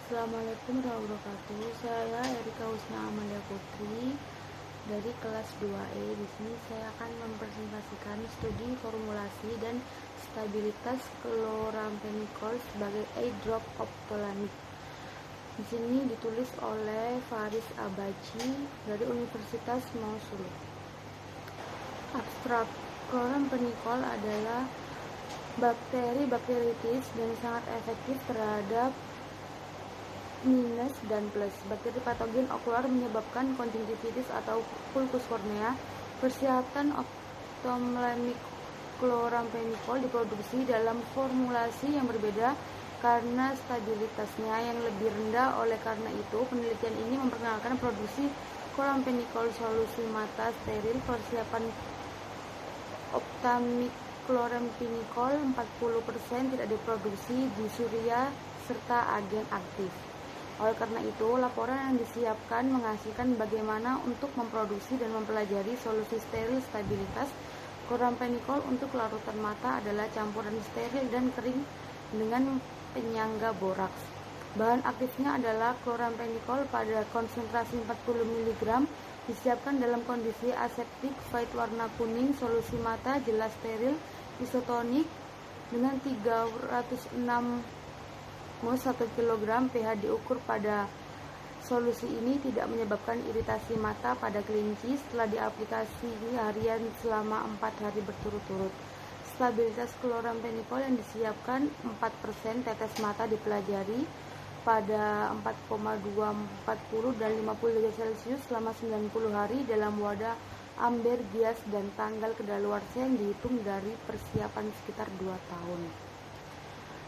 Assalamualaikum warahmatullahi wabarakatuh. Saya Erika Husna Amalia Putri dari kelas 2E. Di sini saya akan mempresentasikan studi formulasi dan stabilitas chloramphenicol sebagai eye drop ophthalmic. Di sini ditulis oleh Faris Abachi dari Universitas Mosul. Abstrak: chloramphenicol adalah bakteri bakteritis dan sangat efektif terhadap minus dan plus. Bakteri patogen okular menyebabkan konjungtivitis atau ulkus kornea. Persyaratan ophthalmic chloramphenicol diproduksi dalam formulasi yang berbeda karena stabilitasnya yang lebih rendah. Oleh karena itu, penelitian ini memperkenalkan produksi chloramphenicol solusi mata steril. Persiapan ophthalmic chloramphenicol 40% tidak diproduksi di surya serta agen aktif. Oleh karena itu, laporan yang disiapkan menghasilkan bagaimana untuk memproduksi dan mempelajari solusi steril stabilitas chloramphenicol untuk larutan mata adalah campuran steril dan kering dengan penyangga boraks. Bahan aktifnya adalah chloramphenicol pada konsentrasi 40 mg, disiapkan dalam kondisi aseptik, white warna kuning, solusi mata jelas steril, isotonik dengan 306 mol 1 kg. pH diukur pada solusi ini tidak menyebabkan iritasi mata pada kelinci setelah diaplikasi harian selama 4 hari berturut-turut. Stabilitas chloramphenicol yang disiapkan 4% tetes mata dipelajari pada 4,240 dan 50 derajat Celcius selama 90 hari dalam wadah amber bias dan tanggal kedaluarsa yang dihitung dari persiapan sekitar 2 tahun.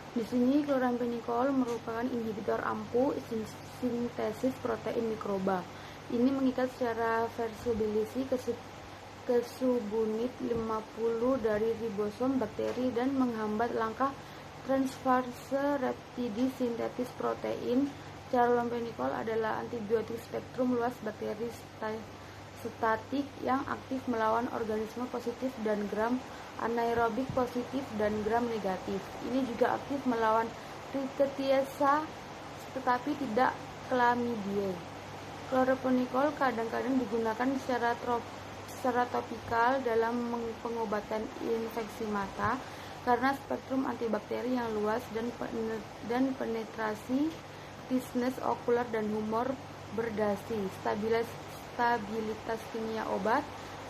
Di sini chloramphenicol merupakan inhibitor ampu sintesis protein mikroba. Ini mengikat secara versibility ke subunit 50 dari ribosom bakteri dan menghambat langkah transferase reptidi sintetis protein. Chloramphenicol adalah antibiotik spektrum luas bakteri statik yang aktif melawan organisme positif dan gram anaerobik positif dan gram negatif. Ini juga aktif melawan Rickettsia tetapi tidak Chlamydia. Chloramphenicol kadang-kadang digunakan secara topikal dalam pengobatan infeksi mata karena spektrum antibakteri yang luas dan penetrasi tisnes okular dan humor berdasi. Stabilitas kimia obat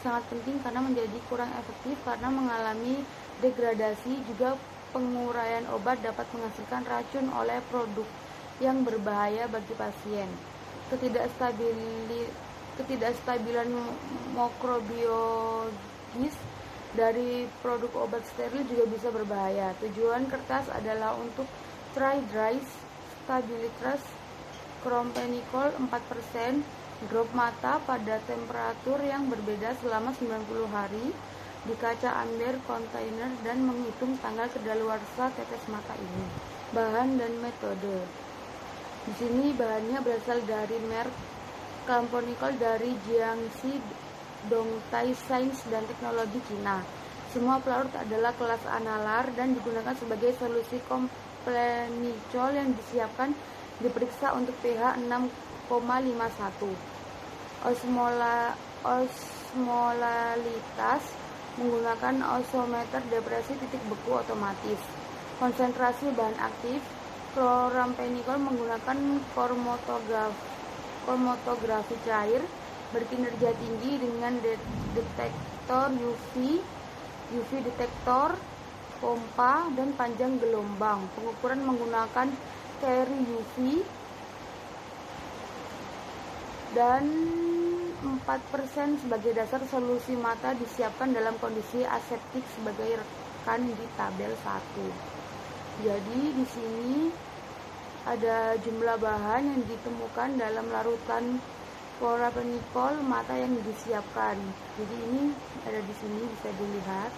sangat penting karena menjadi kurang efektif karena mengalami degradasi. Juga penguraian obat dapat menghasilkan racun oleh produk yang berbahaya bagi pasien. Ketidakstabilan makrobiologis dari produk obat steril juga bisa berbahaya. Tujuan kertas adalah untuk try dry stabilitas chloramphenicol 4%, drop mata pada temperatur yang berbeda selama 90 hari di kaca amber kontainer dan menghitung tanggal kedaluarsa tetes mata ini. Bahan dan metode. Di sini bahannya berasal dari merek chloramphenicol dari Jiangxi Dongtai Sains dan Teknologi Cina. Semua pelarut adalah kelas analar dan digunakan sebagai solusi chloramphenicol yang disiapkan diperiksa untuk pH 6,51. Osmolalitas menggunakan osimeter depresi titik beku otomatis. Konsentrasi bahan aktif chloramphenicol menggunakan kromatografi cair berkinerja tinggi dengan detektor UV detektor, pompa, dan panjang gelombang. Pengukuran menggunakan carrier UV dan 4% sebagai dasar. Solusi mata disiapkan dalam kondisi aseptik sebagai rekan di tabel 1. Jadi di sini ada jumlah bahan yang ditemukan dalam larutan chloramphenicol mata yang disiapkan. Jadi ini ada di sini bisa dilihat.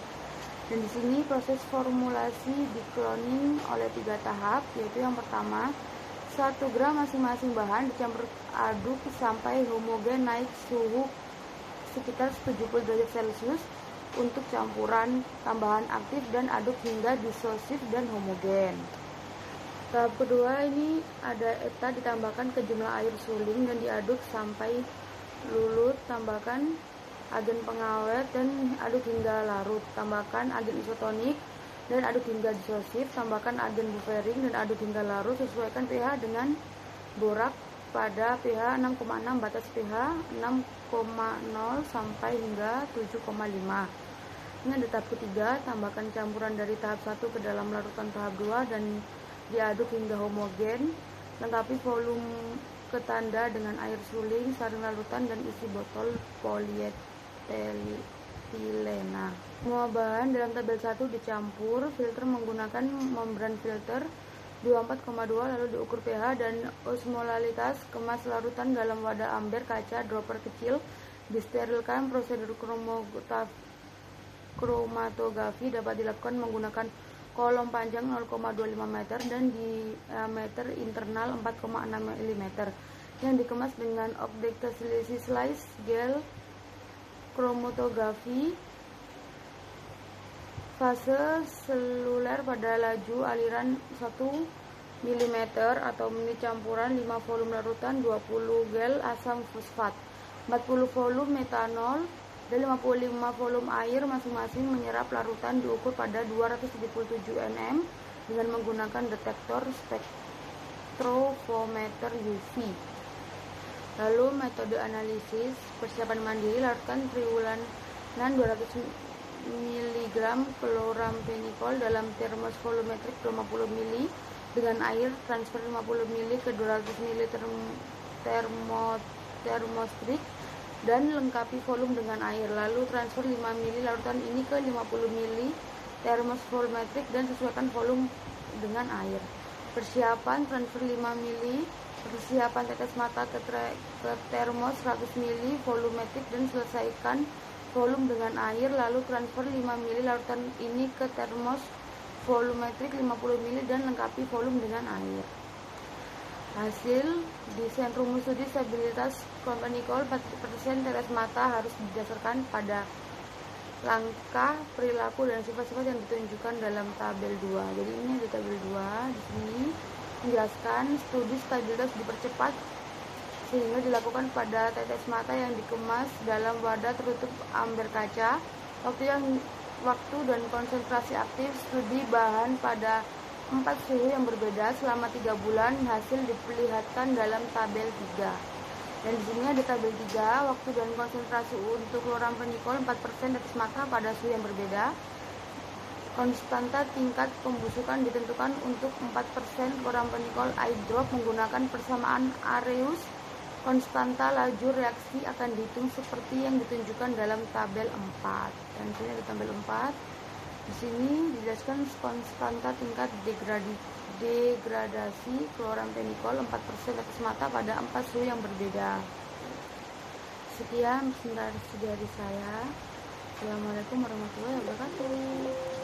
Dan di sini proses formulasi dikloning oleh 3 tahap, yaitu yang pertama 1 gram masing-masing bahan dicampur aduk sampai homogen naik suhu sekitar 70 derajat Celcius untuk campuran tambahan aktif dan aduk hingga disosif dan homogen. Tahap kedua ini ada ETA ditambahkan ke jumlah air suling dan diaduk sampai lulut, tambahkan agen pengawet dan aduk hingga larut, tambahkan agen isotonik dan aduk hingga disosif, tambahkan agen buffering dan aduk hingga larut, sesuaikan pH dengan borak pada pH 6,6, batas pH 6,0 sampai hingga 7,5. Ini ada tahap ketiga, tambahkan campuran dari tahap 1 ke dalam larutan tahap 2 dan diaduk hingga homogen, lengkapi volume ketanda dengan air suling, saring larutan, dan isi botol polietilena. Semua bahan dalam tabel 1 dicampur, filter menggunakan membran filter 24,2, lalu diukur pH dan osmolalitas, kemas larutan dalam wadah amber kaca dropper kecil, disterilkan. Prosedur kromatografi dapat dilakukan menggunakan kolom panjang 0,25 meter dan diameter internal 4,6 mm yang dikemas dengan optic slice gel kromatografi. Fase seluler pada laju aliran 1 mm atau mini campuran 5 volume larutan, 20 gel asam fosfat, 40 volume metanol dan 55 volume air masing-masing menyerap larutan, diukur pada 277 nm dengan menggunakan detektor spektrofometer UV. Lalu metode analisis persiapan mandiri, larutkan triwulan 200 mg kloramfenikol dalam termos volumetrik 50 ml dengan air, transfer 50 ml ke 200 ml termostrik dan lengkapi volume dengan air. Lalu transfer 5 ml larutan ini ke 50 ml termos volumetrik dan sesuaikan volume dengan air. Persiapan transfer 5 ml, persiapan tetes mata ke termos 100 ml volumetrik dan selesaikan volume dengan air. Lalu transfer 5 ml larutan ini ke termos volumetrik 50 ml dan lengkapi volume dengan air. Hasil desain rumus studi stabilitas kloramfenikol 40% tetes mata harus didasarkan pada langkah, perilaku, dan sifat-sifat yang ditunjukkan dalam tabel 2. Jadi ini di tabel 2 di sini menjelaskan studi stabilitas dipercepat sehingga dilakukan pada tetes mata yang dikemas dalam wadah tertutup amber kaca. Waktu dan konsentrasi aktif studi bahan pada 4 suhu yang berbeda selama 3 bulan. Hasil diperlihatkan dalam tabel 3. Dan di sini ada tabel 3, waktu dan konsentrasi untuk kloramfenikol 4% tetes mata pada suhu yang berbeda. Konstanta tingkat pembusukan ditentukan untuk 4% kloramfenikol eye drop menggunakan persamaan Arrhenius. Konstanta laju reaksi akan dihitung seperti yang ditunjukkan dalam tabel 4. Dan di sini ada tabel 4. Di sini dijelaskan konstanta tingkat degradasi kloramfenikol 4% tetes mata pada 4 suhu yang berbeda. Sekian presentasi dari saya. Assalamualaikum warahmatullahi wabarakatuh.